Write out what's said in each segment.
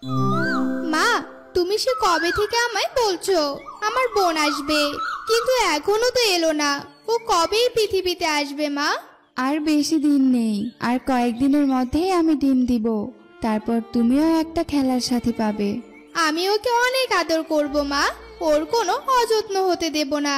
মা, তুমি সে কবে থেকে আমায় বলছো আমার বোন আসবে, কিন্তু এখনো তো এলো না। ও কবে এই পৃথিবীতে আসবে মা? আর বেশি দিন নেই, আর কয়েকদিনের মধ্যেই আমি ডিম দিব। তারপর তুমিও একটা খেলার সাথী পাবে। আমি ওকে অনেক আদর করব মা, ওর কোনো অযত্ন হতে দেব না।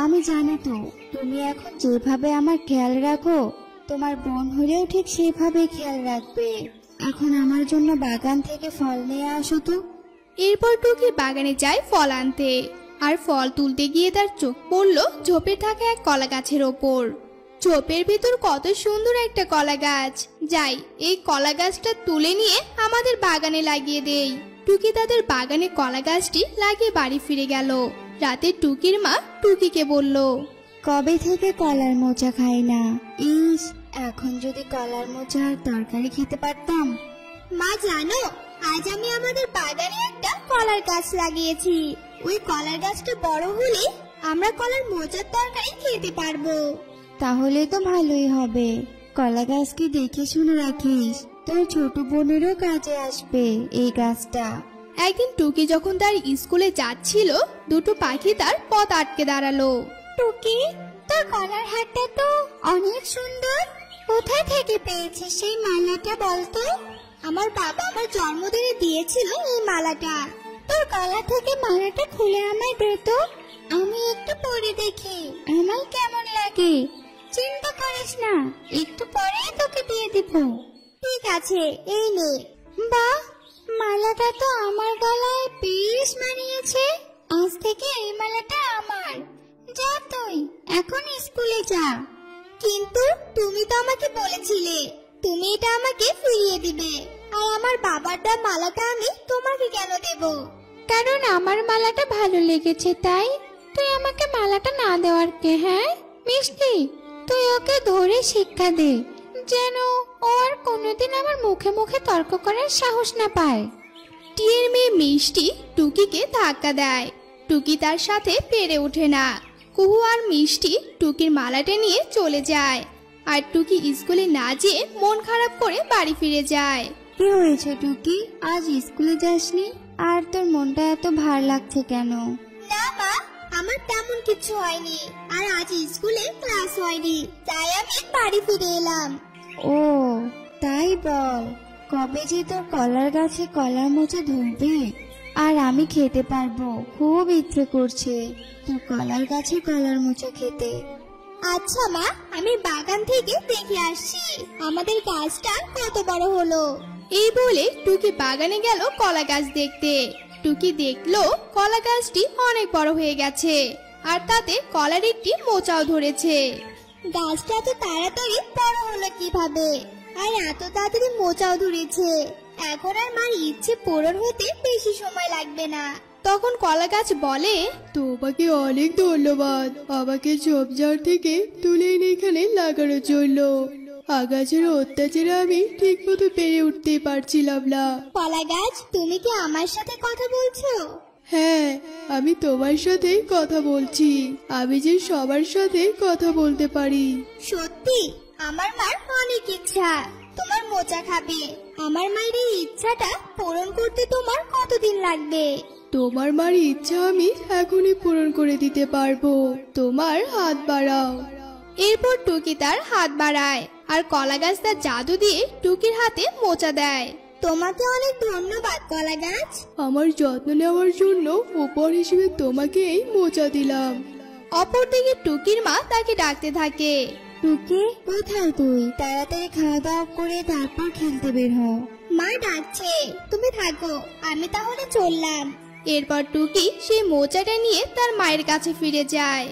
আমি জানি তো, তুমি এখন যেভাবে আমার খেয়াল রাখো, তোমার বোন হলেও ঠিক সেভাবে খেয়াল রাখবে। এখন আমার জন্য বাগান থেকে ফল নিয়ে আসো তো। এরপর টুকি বাগানে যায় ফল আনতে, আর ফল তুলতে গিয়ে তার চোখ পড়ল ঝোপে থাকা এক কলা গাছের ওপর। ঝোপের ভিতর কত সুন্দর একটা কলা গাছ। যাই, এই কলা গাছটা তুলে নিয়ে আমাদের বাগানে লাগিয়ে দেই। টুকি তাদের বাগানে কলা গাছটি লাগিয়ে বাড়ি ফিরে গেল। রাতে টুকির মা টুকিকে বলল, কবে থেকে কলার মোচা খাই না। ইস, এখন যদি কলার মোচা আর তরকারি খেতে পারতাম। মা জানো, আজ আমি আমাদের বাগানে একটা কলার গাছ লাগিয়েছি। ওই কলার গাছটা বড় হলে আমরা কলার মোচার তরকারি খেতে পারবো। তাহলে তো ভালোই হবে। কলা গাছকে দেখে শুনে রাখিস, তোর ছোট বোনেরও কাজে আসবে এই গাছটা। একদিন টুকি যখন তার স্কুলে যাচ্ছিল, দুটো পাখি তার পথ আটকে দাঁড়ালো। টুকি, তোর কলার হারটা তো অনেক সুন্দর। কোথায় থেকে পেয়েছিস সেই মালাটা বলতো? আমার বাবা আমার জন্মদিনে দিয়েছিল এই মালাটা। তোর গলা থেকে মালাটা খুলে আমায় দে তো, আমি একটু পরে দেখি আমার কেমন লাগে। চিন্তা করিস না, একটু পরেই তোকে দিয়ে দিব। ঠিক আছে, এই নে। বাহ, মালাটা তো আমার গলায় বেশ মানিয়েছে। আজ থেকে এই মালাটা আমার। যা তুই এখন স্কুলে যা। কিন্তু তুমি তো আমাকে বলেছিলে তুমি এটা আমাকে ফিরিয়ে দিবে, আর আমার বাবার দেওয়া মালাটা আমি তোমাকে কেন দেব? কারণ আমার মালাটা ভালো লেগেছে তাই। তুই আমাকে মালাটা না দেওয়ার কে? হ্যাঁ মিষ্টি, তুই ওকে ধরে শিক্ষা দে, যেন ও আর কোনোদিন আমার মুখে মুখে তর্ক করার সাহস না পায়। টিয়ের মেয়ে মিষ্টি টুকিকে ধাক্কা দেয়। টুকি তার সাথে পেরে ওঠে না। কুহু আর মিষ্টি টুকির মালাটা নিয়ে চলে যায়, আর টুকি স্কুলে না যেয়ে মন খারাপ করে বাড়ি ফিরে যায়। কি হয়েছে টুকি, আজ স্কুলে যাসনি? আর তোর মনটা এত ভার লাগছে কেন? না মা, আমার তেমন কিছু হয়নি, আর আজ স্কুলে ক্লাস হয়নি, তাই আমি বাড়ি ফিরে এলাম। ও তাই বল, কবে যে তোর কলার গাছে কলার মোচা ধরবে আর আমি খেতে পারবো? খুব ইচ্ছে করছে তোর কলার গাছে কলার মোচা খেতে। আচ্ছা মা, আমি বাগান থেকে দেখে আসছি আমাদের গাছটা কত বড় হলো। এই বলে টুকি বাগানে গেল কলা গাছ দেখতে। টুকি দেখলো কলা গাছটি অনেক বড় হয়ে গেছে, আর তাতে কলার একটি মোচাও ধরেছে। গাছটা তো তাড়াতাড়ি বড় হলো কিভাবে, আর এত তাড়াতাড়ি মোচাও ধরেছে? এখন আর মার ইচ্ছে পূরণ হতে বেশি সময় লাগবে না। তখন কলা গাছ বলে, তোমাকে অনেক ধন্যবাদ আমাকে ঝোপঝাড় থেকে তুলে এনে এখানে লাগানোর জন্য। আগাছার অত্যাচারে আমি ঠিক মতো পেরে উঠতে পারছিলাম না। কলা গাছ, তুমি কি আমার সাথে কথা বলছো? হ্যাঁ, আমি তোমার সাথে কথা বলছি। আমি যে সবার সাথে কথা বলতে পারি। সত্যি? আমার মার অনেক ইচ্ছা তোমার মোচা খাবে। আমার মায়ের এই ইচ্ছাটা পূরণ করতে তোমার কতদিন লাগবে? তোমার মার ইচ্ছা আমি এখনই পূরণ করে দিতে পারবো। তোমার হাত বাড়াও। এরপর টুকি তার হাত বাড়ায়, আর কলা গাছ তার জাদু দিয়ে টুকির হাতে মোচা দেয়। তোমাকে অনেক ধন্যবাদ কলা গাছ। আমার যত্ন নেওয়ার জন্য উপহার হিসেবে তোমাকে এই মোচা দিলাম। অপরদিকে টুকির মা তাকে ডাকতে থাকে, টুকি কোথায় তুই? তাড়াতাড়ি খাওয়া দাওয়া করে তারপর খেলতে বের হ। মা ডাকছে, তুমি থাকো, আমি তাহলে চললাম। এরপর টুকি সেই মোচাটা নিয়ে তার মায়ের কাছে ফিরে যায়।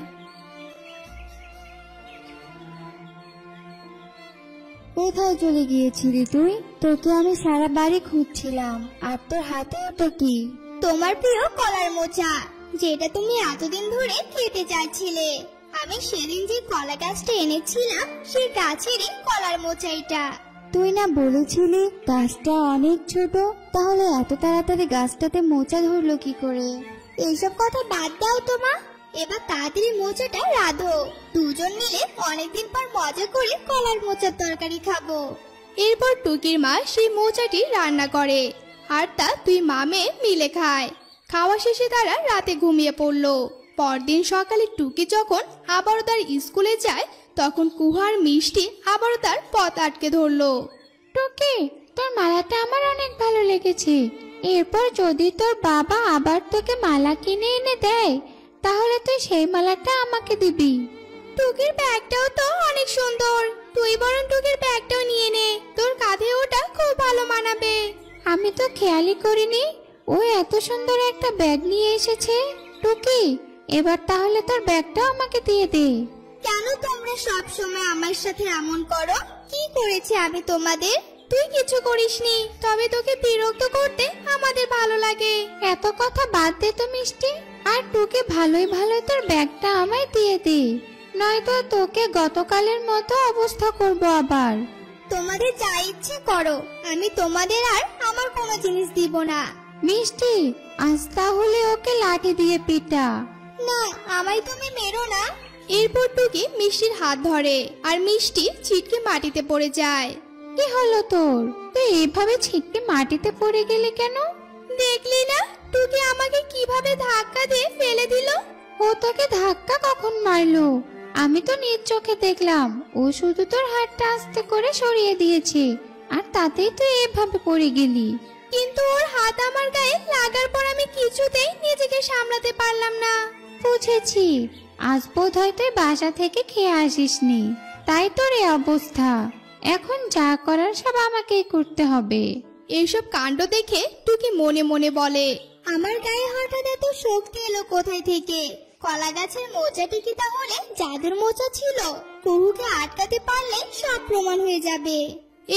কোথায় চলে গিয়েছিলি তুই? তোকে আমি সারা বাড়ি খুঁজছিলাম। আর তোর হাতে ওটা কি? তোমার প্রিয় কলার মোচা, যেটা তুমি এতদিন ধরে খেতে চাইছিলে। আমি সেদিন যে কলা গাছটা এনেছিলাম, সেই গাছেরই কলার মোচা এটা। তুই না বলেছিলি গাছটা অনেক ছোট, তাহলে এত তাড়াতাড়ি গাছটাতে মোচা ধরলো কি করে? এইসব কথা বাদ দাও তো মা, এবার তাড়াতাড়ি মোচাটা রাঁধো। দুজন মিলে অনেকদিন পর মজা করে কলার মোচার তরকারি খাবো। এরপর টুকির মা সেই মোচাটি রান্না করে। আর তা দুই মা মেয়ে মিলে খায়। খাওয়া শেষে তারা রাতে ঘুমিয়ে পড়লো। পরদিন সকালে টুকি যখন আবারও তার স্কুলে যায়, তখন কুহু আর মিষ্টি আবারও তার পথ আটকে ধরলো। টুকি, তোর মালাটা আমার অনেক ভালো লেগেছে। এরপর যদি তোর বাবা আবার তোকে মালা কিনে এনে দেয়, তাহলে তুই সেই মালাটা আমাকে দিবি। টুকির ব্যাগটাও তো অনেক সুন্দর, তুই বরং টুকির ব্যাগটাও নিয়ে নে, তোর কাঁধে ওটা খুব ভালো মানাবে। আমি তো খেয়ালই করিনি ও এত সুন্দর একটা ব্যাগ নিয়ে এসেছে। টুকি, এবার তাহলে তোর ব্যাগটাও আমাকে দিয়ে দে। কেন তোমরা সব সময় আমার সাথে এমন করো? কি করেছি আমি তোমাদের? তুই কিছু করিসনি, তবে তোকে বিরক্ত করতে আমাদের ভালো লাগে। এত কথা বাদ দে তো মিষ্টি, আর টুকি ভালোই ভালোই তোর ব্যাগটা আমায় দিয়ে দে, নয়তো তোকে গতকালের মতো অবস্থা করব আবার। তোমাদের যা ইচ্ছে করো, আমি তোমাদের আর আমার কোনো জিনিস দিব না। মিষ্টি, আজ তাহলে ওকে লাঠি দিয়ে পিটা। না, আমায় তুমি মেরো না। এরপর টুকি মিষ্টির হাত ধরে আর মিষ্টি ছিটকে মাটিতে পড়ে যায়। কি হলো তোর? তুই এইভাবে ছিটকে মাটিতে পড়ে গেলি কেন? দেখলি না টুকি আমাকে কিভাবে ধাক্কা দিয়ে ফেলে দিল? ও তোকে ধাক্কা কখন মারলো? আমি তো নিজ চোখে দেখলাম। ও শুধু তোর হাতটা আস্তে করে সরিয়ে দিয়েছে, আর তাতেই তুই এভাবে পড়ে গেলি। কিন্তু ওর হাত আমার গায়ে লাগার পর আমি কিছুতেই নিজেকে সামলাতে পারলাম না। বুঝেছি, আজ বোধহয় তুই বাসা থেকে খেয়ে আসিসনি, তাই তোর এই অবস্থা। এখন যা করার সব আমাকেই করতে হবে। এইসব কাণ্ড দেখে টুকি মনে মনে বলে, আমার গায়ে হঠাৎ এত শক্তি এলো কোথায় থেকে? কলা গাছের মোচাটি কি তাহলে জাদুর মোচা ছিল? কুহুকে আটকাতে পারলে সব প্রমাণ হয়ে যাবে।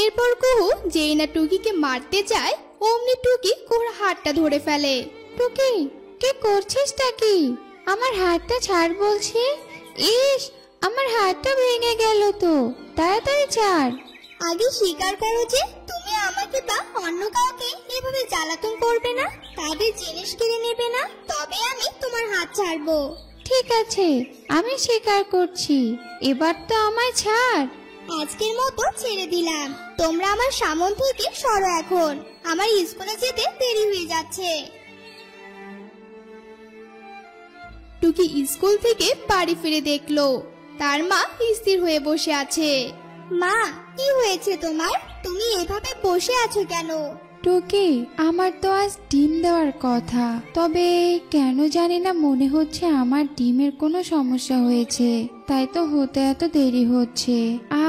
এরপর কুহু যেই না টুকিকে মারতে যায়, অমনি টুকি কুহুর হাতটা ধরে ফেলে। টুকি, কি করছিসটা কি? আমার হাতটা ছাড় বলছি। ইস, আমার হাতটা ভেঙে গেল তো, তাড়াতাড়ি ছাড়। আগে স্বীকার করো যে তুমি আমাকে বা অন্য কাউকে এভাবে জ্বালাতন করবে না, তাদের জিনিস কিনে নেবে না, তবে আমি তোমার হাত ছাড়বো। ঠিক আছে, আমি স্বীকার করছি। এবার তো আমায় ছাড়। আজকের মতো ছেড়ে দিলাম। তোমরা আমার সামন থেকে সরো এখন, আমার স্কুলে যেতে দেরি হয়ে যাচ্ছে। টুকি স্কুল থেকে বাড়ি ফিরে দেখলো তার মা স্থির হয়ে বসে আছে। মা, কি হয়েছে তোমার? তুমি এভাবে বসে আছো কেন? টুকি, আমার তো আজ ডিম দেওয়ার কথা, তবে কেন জানি না মনে হচ্ছে আমার ডিমের কোনো সমস্যা হয়েছে, তাই তো হতে এত দেরি হচ্ছে।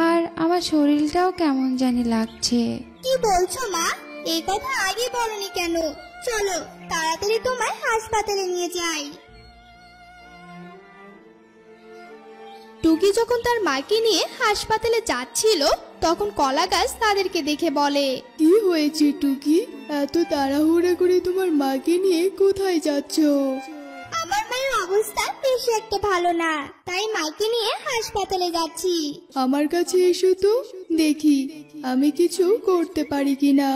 আর আমার শরীরটাও কেমন জানি লাগছে। কি বলছো মা? এই কথা আগে বলনি কেন? চলো তাড়াতাড়ি তোমায় হাসপাতালে নিয়ে যাই। টুকি যখন তার মাকে নিয়ে হাসপাতালে যাচ্ছিল, তখন কলা গাছ তাদেরকে দেখে বলে, কি হয়েছে টুকি? এত তাড়াহুড়া করে তোমার মাকে নিয়ে কোথায় যাচ্ছ? আমার মায়ের অবস্থা বেশি একটা ভালো না, তাই মাকে নিয়ে হাসপাতালে যাচ্ছি। আমার কাছে এসো তো, দেখি আমি কিছু করতে পারি কিনা।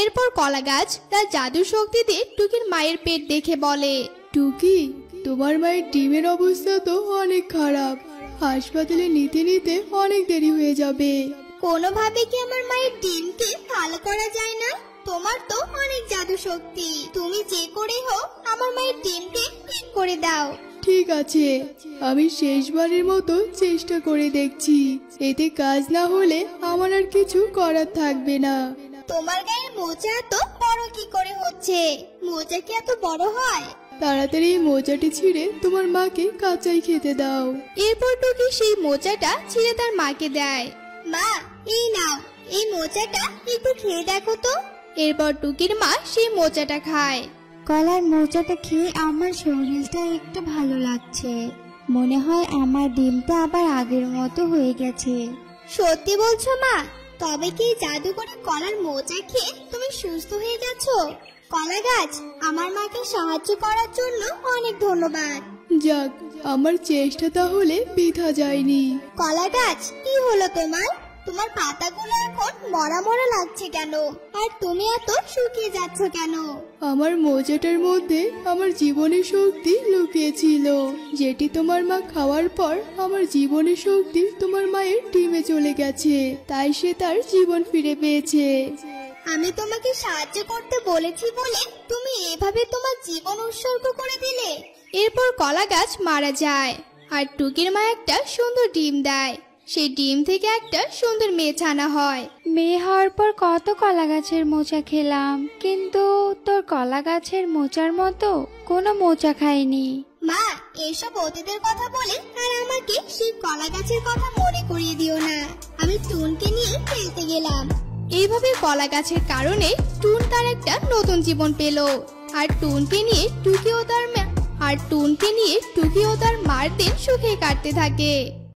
এরপর কলা গাছ তার জাদু শক্তিতে টুকির মায়ের পেট দেখে বলে, টুকি, তোমার মায়ের ডিমের অবস্থা তো অনেক খারাপ, হাসপাতালে নিতে নিতে অনেক দেরি হয়ে যাবে। কোনোভাবে কি আমার মায়ের ডিমকে ভালো করা যায় না? তোমার তো অনেক জাদু শক্তি, তুমি যে করে হোক আমার মায়ের ডিমকে ঠিক করে দাও। ঠিক আছে, আমি শেষবারের মতো চেষ্টা করে দেখছি, এতে কাজ না হলে আমার আর কিছু করার থাকবে না। তোমার গায়ে মোচা এত বড় কি করে হচ্ছে? মোচা কি এত বড় হয়? তাড়াতাড়ি এই মোচাটি ছিঁড়ে তোমার মাকে কাঁচাই খেতে দাও। এরপর টুকি সেই মোচাটা ছিঁড়ে তার মাকে দেয়। মা, এই নাও, এই মোচাটা একটু খেয়ে দেখো তো। এরপর টুকির মা সেই মোচাটা খায়। কলার মোচাটা খেয়ে আমার শরীরটা একটু ভালো লাগছে, মনে হয় আমার ডিমটা আবার আগের মতো হয়ে গেছে। সত্যি বলছো মা? তবে কি জাদু করে কলার মোচা খেয়ে তুমি সুস্থ হয়ে গেছো? কলা গাছ, আমার মাকে সাহায্য করার জন্য অনেক ধন্যবাদ। যাক, আমার চেষ্টা তাহলে বৃথা যায়নি। কলা গাছ, কি হলো তোমার? তোমার পাতাগুলো এখন মরা মরা লাগছে কেন? আর তুমি এত শুকিয়ে যাচ্ছ কেন? আমার মোচাটার মধ্যে আমার জীবনের শক্তি লুকিয়ে ছিল, যেটি তোমার মা খাওয়ার পর আমার জীবনের শক্তি তোমার মায়ের ডিমে চলে গেছে, তাই সে তার জীবন ফিরে পেয়েছে। আমি তোমাকে সাহায্য করতে বলেছি বলে তুমি এভাবে তোমার জীবন উৎসর্গ করে দিলে। এরপর কলা গাছ মারা যায় আর টুকির মা একটা সুন্দর ডিম দেয়। সেই ডিম থেকে একটা সুন্দর মেয়ে ছানা হয়। মেয়ে হওয়ার পর কত কলা গাছের মোচা খেলাম, কিন্তু তোর কলা গাছের মোচার মতো কোনো মোচা খাইনি। মা, এসব অতীতের কথা বলে আর আমাকে সেই কলা গাছের কথা মনে করিয়ে দিও না। আমি টুনকে নিয়ে খেলতে গেলাম। এইভাবে কলা গাছের কারণে টুন তার একটা নতুন জীবন পেল। আর টুনকে নিয়ে টুকি ও তার মার দিন সুখে কাটতে থাকে।